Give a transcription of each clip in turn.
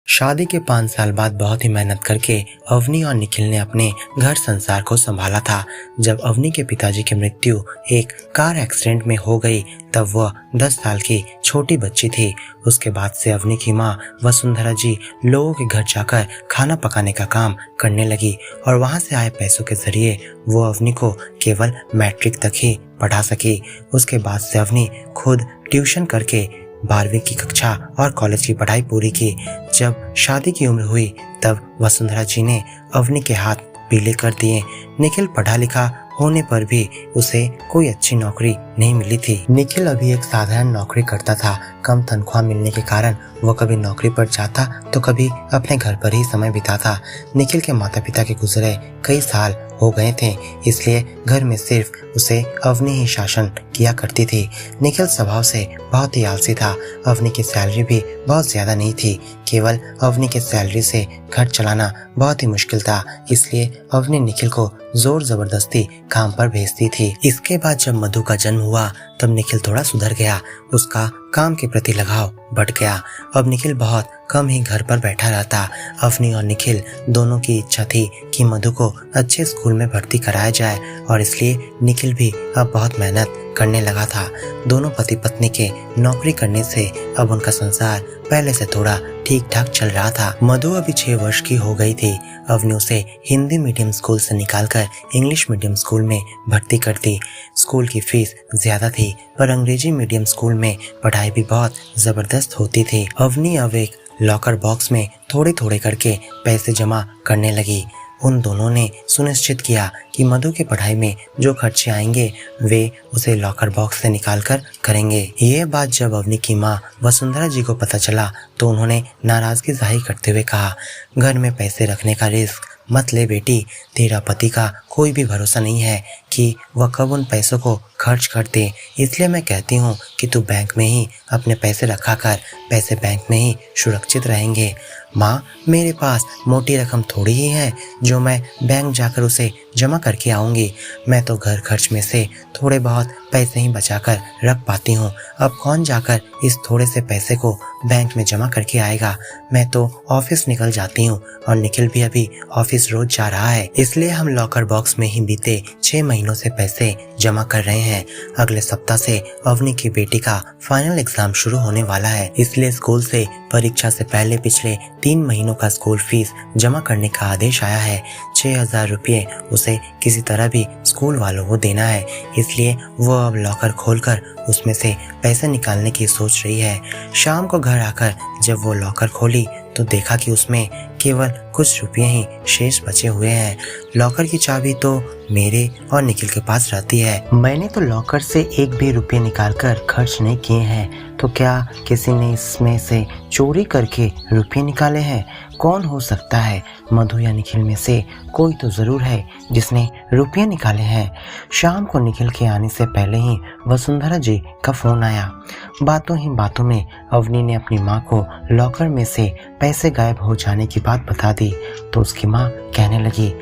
शादी के 5 साल बाद बहुत ही मेहनत करके अवनी और निखिल ने अपने घर संसार को संभाला था। जब अवनी के पिताजी की मृत्यु एक कार एक्सीडेंट में हो गई तब वह 10 साल की छोटी बच्ची थी। उसके बाद से अवनी की माँ वसुंधरा जी लोगों के घर जाकर खाना पकाने का काम करने लगी और वहाँ से आए पैसों के जरिए वो अवनी को केवल मैट्रिक तक ही पढ़ा सकी। उसके बाद से अवनी खुद ट्यूशन करके 12वीं की कक्षा और कॉलेज की पढ़ाई पूरी की। जब शादी की उम्र हुई तब वसुंधरा जी ने अवनी के हाथ पीले कर दिए। निखिल पढ़ा लिखा होने पर भी उसे कोई अच्छी नौकरी नहीं मिली थी। निखिल अभी एक साधारण नौकरी करता था। कम तनख्वाह मिलने के कारण वो कभी नौकरी पर जाता तो कभी अपने घर पर ही समय बिताता। निखिल के माता पिता के गुजरे कई साल हो गए थे, इसलिए घर में सिर्फ उसे अवनी ही शासन किया करती थी। निखिल स्वभाव से बहुत ही आलसी था। अवनी की सैलरी भी बहुत ज्यादा नहीं थी। केवल अवनी के सैलरी से घर चलाना बहुत ही मुश्किल था, इसलिए अवनी निखिल को जोर जबरदस्ती काम पर भेजती थी। इसके बाद जब मधु का जन्म हुआ तब निखिल थोड़ा सुधर गया। उसका काम के प्रति लगाव बढ़ गया। अब निखिल बहुत कम ही घर पर बैठा रहता। अवनी और निखिल दोनों की इच्छा थी कि मधु को अच्छे स्कूल में भर्ती कराया जाए और इसलिए निखिल भी अब बहुत मेहनत करने लगा था। दोनों पति पत्नी के नौकरी करने से अब उनका संसार पहले से थोड़ा ठीक ठाक चल रहा था। मधु अभी 6 वर्ष की हो गई थी। अवनी उसे हिंदी मीडियम स्कूल से निकालकर इंग्लिश मीडियम स्कूल में भर्ती कर दी। स्कूल की फीस ज्यादा थी पर अंग्रेजी मीडियम स्कूल में पढ़ाई भी बहुत जबरदस्त होती थी। अवनी अब एक लॉकर बॉक्स में थोड़े थोड़े करके पैसे जमा करने लगी। उन दोनों ने सुनिश्चित किया कि मधु की पढ़ाई में जो खर्चे आएंगे वे उसे लॉकर बॉक्स से निकालकर करेंगे। ये बात जब अवनी की माँ वसुंधरा जी को पता चला तो उन्होंने नाराजगी जाहिर करते हुए कहा, घर में पैसे रखने का रिस्क मत ले बेटी। तेरा पति का कोई भी भरोसा नहीं है कि वह कब उन पैसों को खर्च कर दे, इसलिए मैं कहती हूँ कि तू बैंक में ही अपने पैसे रखा कर। पैसे बैंक में ही सुरक्षित रहेंगे। माँ, मेरे पास मोटी रकम थोड़ी ही है जो मैं बैंक जाकर उसे जमा करके आऊँगी। मैं तो घर खर्च में से थोड़े बहुत पैसे ही बचाकर रख पाती हूँ। अब कौन जाकर इस थोड़े से पैसे को बैंक में जमा करके आएगा। मैं तो ऑफिस निकल जाती हूँ और निखिल भी अभी ऑफिस रोज जा रहा है, इसलिए हम लॉकर बॉक्स में ही बीते 6 महीनों से पैसे जमा कर रहे हैं। अगले सप्ताह से अवनी की बेटी का फाइनल एग्जाम शुरू होने वाला है, इसलिए स्कूल से परीक्षा से पहले पिछले 3 महीनों का स्कूल फीस जमा करने का आदेश आया है। 6,000 रुपये उसे किसी तरह भी स्कूल वालों को देना है, इसलिए वो अब लॉकर खोलकर उसमें से पैसे निकालने की सोच रही है। शाम को घर आकर जब वो लॉकर खोली तो देखा कि उसमें केवल कुछ रुपये ही शेष बचे हुए हैं। लॉकर की चाबी तो मेरे और निखिल के पास रहती है। मैंने तो लॉकर से एक भी रुपये निकालकर खर्च नहीं किए हैं, तो क्या किसी ने इसमें से चोरी करके रुपये निकाले हैं? कौन हो सकता है? मधु या निखिल में से कोई तो जरूर है जिसने रुपये निकाले हैं। शाम को निखिल के आने से पहले ही वसुंधरा जी का फोन आया। बातों ही बातों में अवनी ने अपनी माँ को लॉकर में से पैसे गायब हो जाने की बात बता दी तो उसकी माँ कहने लगी,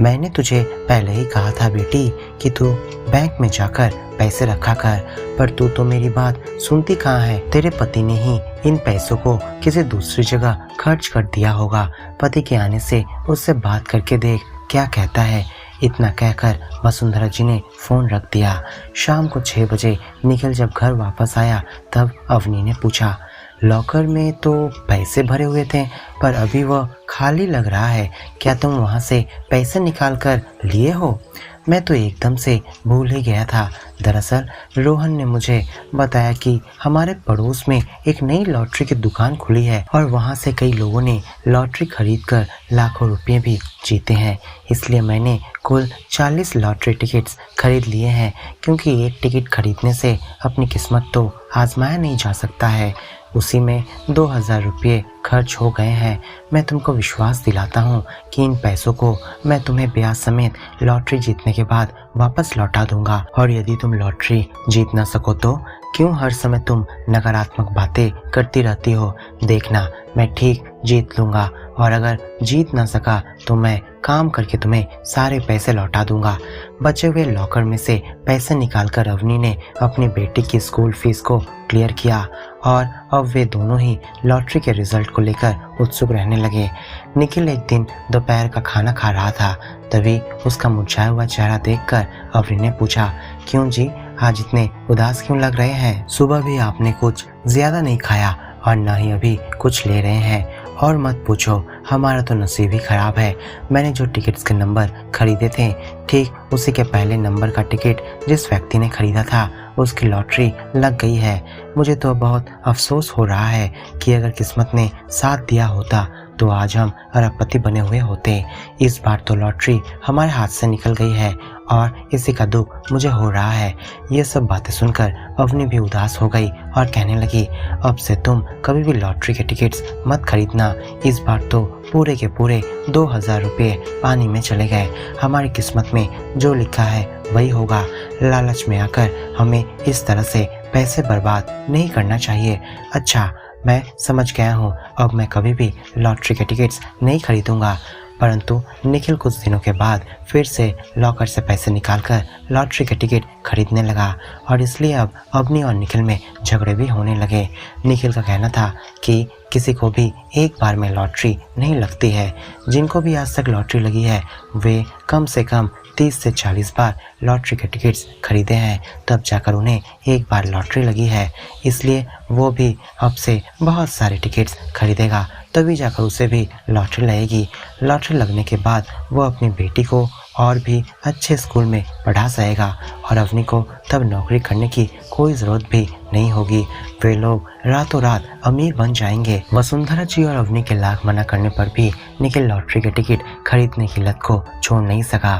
मैंने तुझे पहले ही कहा था बेटी कि तू बैंक में जाकर पैसे रखा कर, पर तू तो मेरी बात सुनती कहाँ है। तेरे पति ने ही इन पैसों को किसी दूसरी जगह खर्च कर दिया होगा। पति के आने से उससे बात करके देख क्या कहता है। इतना कहकर वसुंधरा जी ने फोन रख दिया। शाम को 6 बजे निखिल जब घर वापस आया तब अवनी ने पूछा, लॉकर में तो पैसे भरे हुए थे पर अभी वह खाली लग रहा है, क्या तुम वहाँ से पैसे निकाल कर लिए हो? मैं तो एकदम से भूल ही गया था। दरअसल रोहन ने मुझे बताया कि हमारे पड़ोस में एक नई लॉटरी की दुकान खुली है और वहाँ से कई लोगों ने लॉटरी खरीदकर लाखों रुपए भी जीते हैं, इसलिए मैंने कुल 40 लॉटरी टिकट्स खरीद लिए हैं, क्योंकि एक टिकट खरीदने से अपनी किस्मत तो आजमाया नहीं जा सकता है। उसी में 2,000 रुपये खर्च हो गए हैं। मैं तुमको विश्वास दिलाता हूँ कि इन पैसों को मैं तुम्हें ब्याज समेत लॉटरी जीतने के बाद वापस लौटा दूंगा और यदि तुम लॉटरी जीत ना सको तो क्यों हर समय तुम नकारात्मक बातें करती रहती हो? देखना, मैं ठीक जीत लूंगा और अगर जीत ना सका तो मैं काम करके तुम्हें सारे पैसे लौटा दूंगा। बचे हुए लॉकर में से पैसे निकालकर अवनी ने अपनी बेटी की स्कूल फीस को क्लियर किया और अब वे दोनों ही लॉटरी के रिजल्ट को लेकर उत्सुक रहने लगे। निखिल एक दिन दोपहर का खाना खा रहा था, तभी उसका मुरझाया हुआ चेहरा देखकर अवनी ने पूछा, क्यों जी, आज इतने उदास क्यों लग रहे हैं? सुबह भी आपने कुछ ज्यादा नहीं खाया और न ही अभी कुछ ले रहे हैं। और मत पूछो, हमारा तो नसीब ही खराब है। मैंने जो टिकट्स के नंबर खरीदे थे, ठीक उसी के पहले नंबर का टिकट जिस व्यक्ति ने खरीदा था उसकी लॉटरी लग गई है। मुझे तो बहुत अफसोस हो रहा है कि अगर किस्मत ने साथ दिया होता तो आज हम अरबपति बने हुए होते। इस बार तो लॉटरी हमारे हाथ से निकल गई है और इसी का दुख मुझे हो रहा है। ये सब बातें सुनकर अवनी भी उदास हो गई और कहने लगी, अब से तुम कभी भी लॉटरी के टिकट्स मत खरीदना। इस बार तो पूरे के पूरे 2000 रुपये पानी में चले गए। हमारी किस्मत में जो लिखा है वही होगा। लालच में आकर हमें इस तरह से पैसे बर्बाद नहीं करना चाहिए। अच्छा, मैं समझ गया हूँ, अब मैं कभी भी लॉटरी के टिकट्स नहीं खरीदूंगा। परंतु निखिल कुछ दिनों के बाद फिर से लॉकर से पैसे निकालकर लॉटरी के टिकट खरीदने लगा और इसलिए अब अवनी और निखिल में झगड़े भी होने लगे। निखिल का कहना था कि किसी को भी एक बार में लॉटरी नहीं लगती है। जिनको भी आज तक लॉटरी लगी है वे कम से कम 30 से 40 बार लॉटरी के टिकट्स खरीदे हैं, तब जाकर उन्हें एक बार लॉटरी लगी है। इसलिए वो भी अब से बहुत सारे टिकट्स खरीदेगा, तभी जाकर उसे भी लॉटरी लगेगी। लॉटरी लगने के बाद वो अपनी बेटी को और भी अच्छे स्कूल में पढ़ा सकेगा और अवनी को तब नौकरी करने की कोई ज़रूरत भी नहीं होगी। वे लोग रातों रात अमीर बन जाएंगे। वसुंधरा जी और अवनी के लाख मना करने पर भी निखिल लॉटरी के टिकट खरीदने की लत को छोड़ नहीं सका।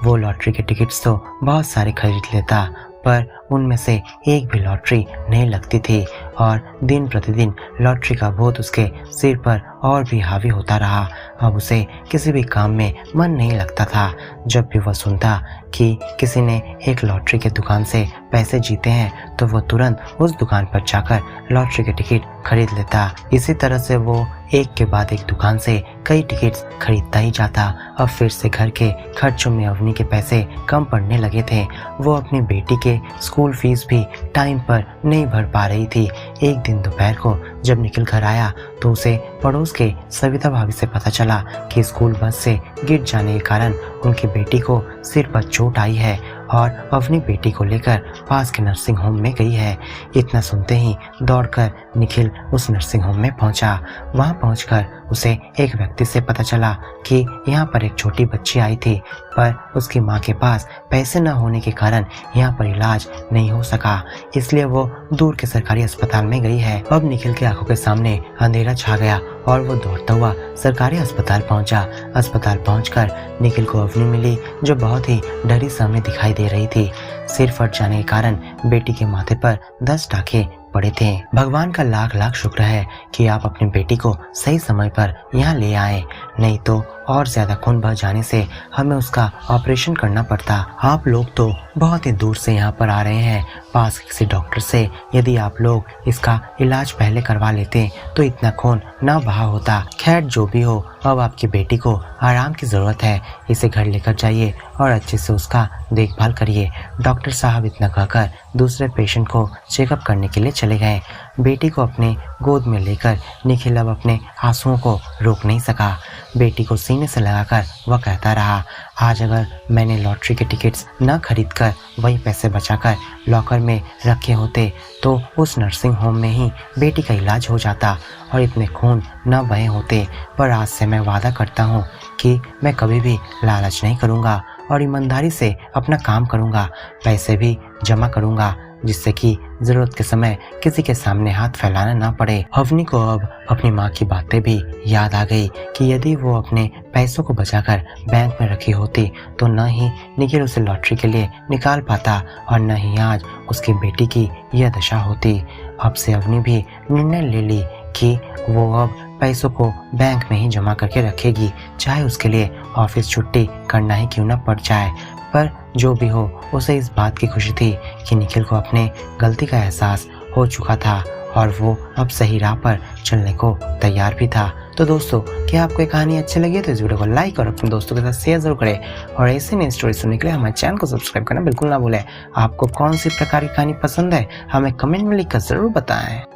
वो लॉटरी के टिकट्स तो बहुत सारे खरीद लेता, पर उनमें से एक भी लॉटरी नहीं लगती थी और दिन प्रतिदिन लॉटरी का भूत उसके सिर पर और भी हावी होता रहा। अब उसे किसी भी काम में मन नहीं लगता था। जब भी वह सुनता कि किसी ने एक लॉटरी के दुकान से पैसे जीते हैं तो वह तुरंत उस दुकान पर जाकर लॉटरी के टिकट खरीद लेता। इसी तरह से वो एक के बाद एक दुकान से कई टिकट्स खरीदता ही जाता। अब फिर से घर के खर्चों में अवनी के पैसे कम पड़ने लगे थे। वो अपनी बेटी के स्कूल फीस भी टाइम पर नहीं भर पा रही थी। एक दिन दोपहर को जब निखिल घर आया तो उसे पड़ोस के सविता भाभी से पता चला कि स्कूल बस से गिर जाने के कारण उनकी बेटी को सिर पर चोट आई है और अपनी बेटी को लेकर पास के नर्सिंग होम में गई है। इतना सुनते ही दौड़कर निखिल उस नर्सिंग होम में पहुंचा। वहां पहुंचकर उसे एक व्यक्ति से पता चला कि यहाँ पर एक छोटी बच्ची आई थी, पर उसकी माँ के पास पैसे न होने के कारण यहाँ पर इलाज नहीं हो सका, इसलिए वो दूर के सरकारी अस्पताल में गई है। अब निखिल की आंखों के सामने अंधेरा छा गया और वो दौड़ता हुआ सरकारी अस्पताल पहुंचा। अस्पताल पहुंचकर निखिल को अवनी मिली, जो बहुत ही डरी सामने दिखाई दे रही थी। सिर फट जाने के कारण बेटी के माथे पर 10 टाके पड़े थे। भगवान का लाख लाख शुक्र है कि आप अपनी बेटी को सही समय पर यहाँ ले आए, नहीं तो और ज्यादा खून बह जाने से हमें उसका ऑपरेशन करना पड़ता। आप लोग तो बहुत ही दूर से यहाँ पर आ रहे हैं पास किसी डॉक्टर से। यदि आप लोग इसका इलाज पहले करवा लेते तो इतना खून न बहा होता। खैर, जो भी हो, अब आपकी बेटी को आराम की जरूरत है। इसे घर लेकर जाइए और अच्छे से उसका देखभाल करिए। डॉक्टर साहब इतना कहकर दूसरे पेशेंट को चेकअप करने के लिए चले गए। बेटी को अपने गोद में लेकर निखिल अब अपने आंसुओं को रोक नहीं सका। बेटी को सीने से लगाकर वह कहता रहा, आज अगर मैंने लॉटरी के टिकट्स न खरीदकर वही पैसे बचाकर लॉकर में रखे होते तो उस नर्सिंग होम में ही बेटी का इलाज हो जाता और इतने खून न बहे होते। पर आज से मैं वादा करता हूँ कि मैं कभी भी लालच नहीं करूँगा और ईमानदारी से अपना काम करूँगा। पैसे भी जमा करूँगा जिससे कि जरूरत के समय किसी के सामने हाथ फैलाना ना पड़े। अवनी को अब अपनी माँ की बातें भी याद आ गई कि यदि वो अपने पैसों को बचाकर बैंक में रखी होती तो न ही निखिल उसे लॉटरी के लिए निकाल पाता और न ही आज उसकी बेटी की यह दशा होती। अब से अवनी भी निर्णय ले ली कि वो अब पैसों को बैंक में ही जमा करके रखेगी, चाहे उसके लिए ऑफिस छुट्टी करना ही क्यों न पड़ जाए। पर जो भी हो उसे इस बात की खुशी थी कि निखिल को अपने गलती का एहसास हो चुका था और वो अब सही राह पर चलने को तैयार भी था। तो दोस्तों, क्या आपको ये कहानी अच्छी लगी तो इस वीडियो को लाइक और अपने दोस्तों के साथ शेयर जरूर करें और ऐसे नई स्टोरी सुनने के लिए हमारे चैनल को सब्सक्राइब करना बिल्कुल ना भूलें। आपको कौन सी प्रकार की कहानी पसंद है हमें कमेंट में लिखकर जरूर बताएं।